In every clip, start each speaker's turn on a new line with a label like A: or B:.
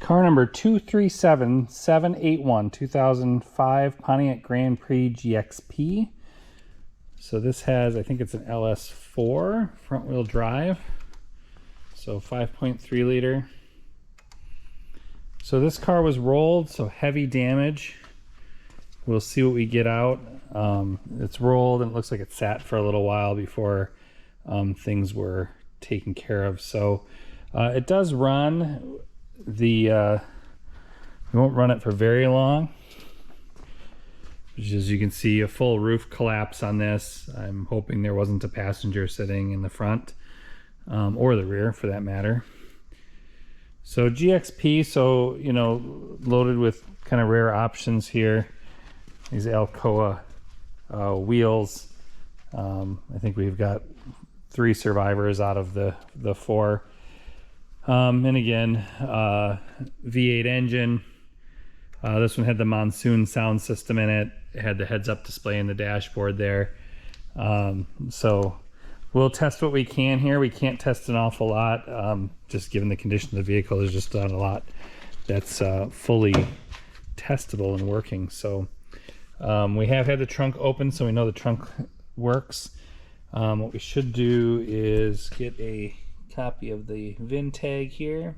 A: Car number 237781, 2005 Pontiac Grand Prix GXP. So this has, I think it's an LS4 front wheel drive. So 5.3 liter. So this car was rolled, so heavy damage. We'll see what we get out. It's rolled and it looks like it sat for a little while before things were taken care of. So it does run. We won't run it for very long. As you can see, a full roof collapse on this. I'm hoping there wasn't a passenger sitting in the front or the rear for that matter. So GXP, so you know, loaded with kind of rare options here. These Alcoa wheels. I think we've got 3 survivors out of the 4. And again, V8 engine. This one had the monsoon sound system in it. It had the heads-up display in the dashboard there. So we'll test what we can here. We can't test an awful lot, just given the condition of the vehicle. There's just not a lot that's fully testable and working. So we have had the trunk open, so we know the trunk works. What we should do is get a copy of the VIN tag here.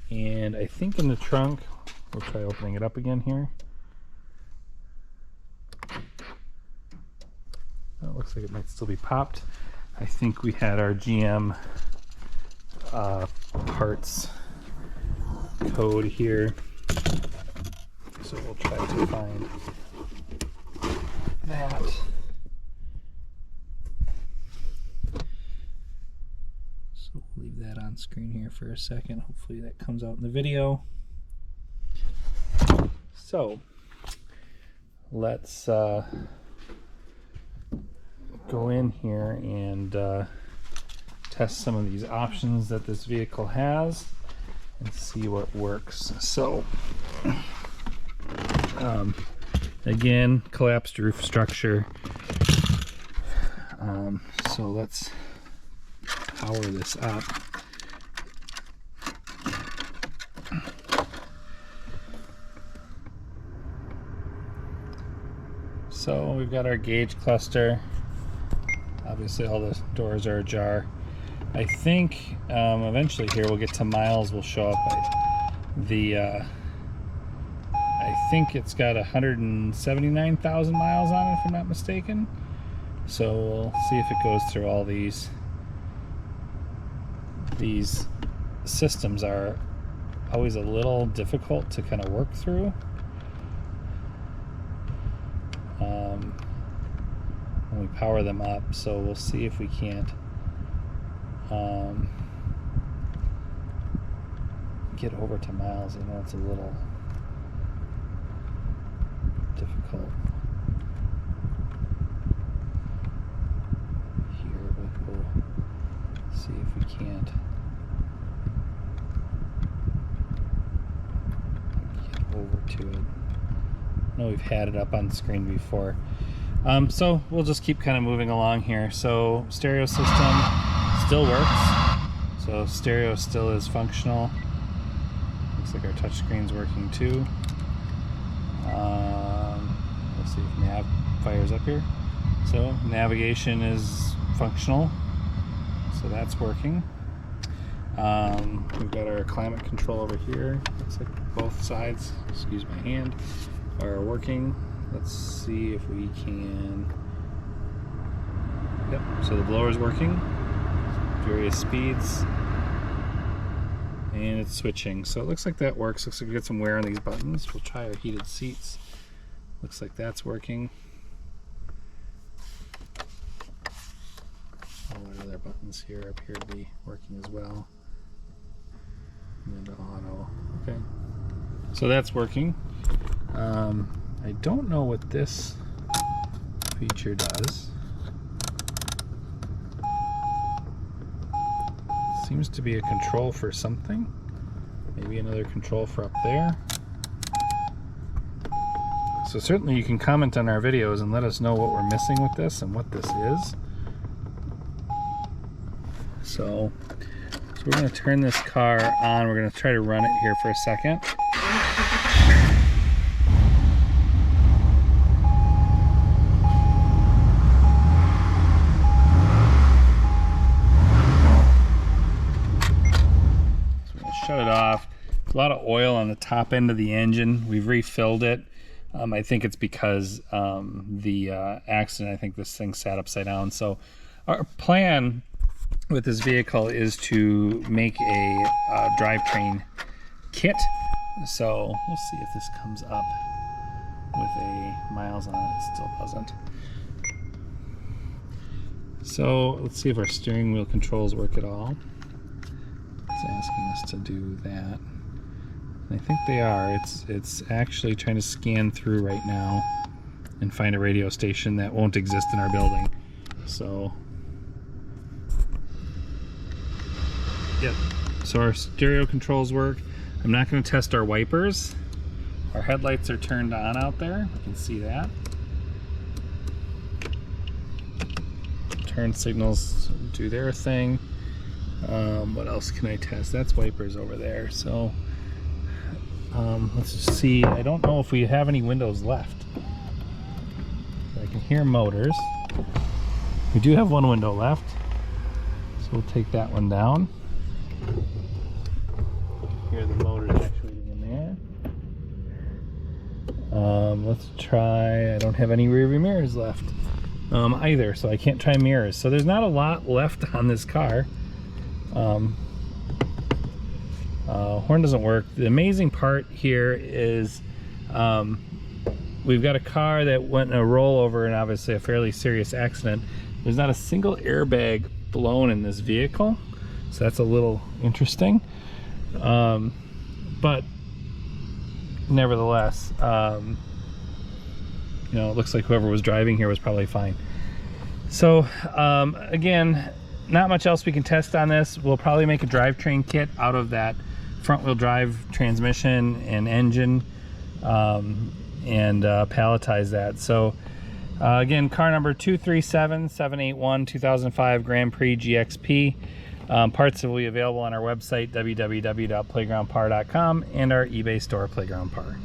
A: And I think in the trunk, we'll try opening it up again here. Oh, it looks like it might still be popped. I think we had our GM parts code here. So we'll try to find that. So we'll leave that on screen here for a second. Hopefully that comes out in the video. So let's go in here and test some of these options that this vehicle has and see what works. So again, collapsed roof structure. So let's power this up. So we've got our gauge cluster. Obviously all the doors are ajar. I think eventually here we'll get to miles will show up. I think it's got 179,000 miles on it if I'm not mistaken. So we'll see if it goes through all these. These systems are always a little difficult to kind of work through. When we power them up, so we'll see if we can't get over to miles. I know it's a little difficult here, but we'll see if we can't get over to it. I know we've had it up on screen before. So we'll just keep kind of moving along here. So stereo system still works. So stereo still is functional. Looks like our touch screen's working too. Let's see if nav fires up here. So navigation is functional. So that's working. We've got our climate control over here. Looks like both sides, excuse my hand, are working. Let's see if we can. Yep, so the blower's working. Various speeds. And it's switching. So it looks like that works. Looks like we got some wear on these buttons. We'll try our heated seats. Looks like that's working. All our other buttons here appear to be working as well. And then auto. Okay. So that's working. I don't know what this feature does. Seems to be a control for something. Maybe another control for up there. So certainly you can comment on our videos and let us know what we're missing with this and what this is. So we're going to turn this car on. We're going to try to run it here for a second. So we're going to shut it off. There's a lot of oil on the top end of the engine. We've refilled it. I think it's because the accident, I think this thing sat upside down. So our plan with this vehicle is to make a drivetrain kit. So we'll see if this comes up with a miles on it. It still doesn't. So let's see if our steering wheel controls work at all. It's asking us to do that. I think they are. It's actually trying to scan through right now and find a radio station that won't exist in our building. So, yep. So our stereo controls work. I'm not going to test our wipers. Our headlights are turned on out there. You can see that. Turn signals do their thing. What else can I test? That's wipers over there. So. Let's just see. I don't know if we have any windows left. I can hear motors. We do have one window left, so we'll take that one down. Hear the motors actuating in there. Let's try. I don't have any rear view mirrors left either, so I can't try mirrors. So there's not a lot left on this car. Horn doesn't work. The amazing part here is we've got a car that went in a rollover and obviously a fairly serious accident. There's not a single airbag blown in this vehicle, so that's a little interesting. But nevertheless, you know, it looks like whoever was driving here was probably fine. So again, not much else we can test on this. We'll probably make a drivetrain kit out of that front-wheel drive transmission and engine, and palletize that. So again, car number 237781, 2005 Grand Prix GXP. Parts will be available on our website, www.playgroundpar.com, and our eBay store, Playground Par.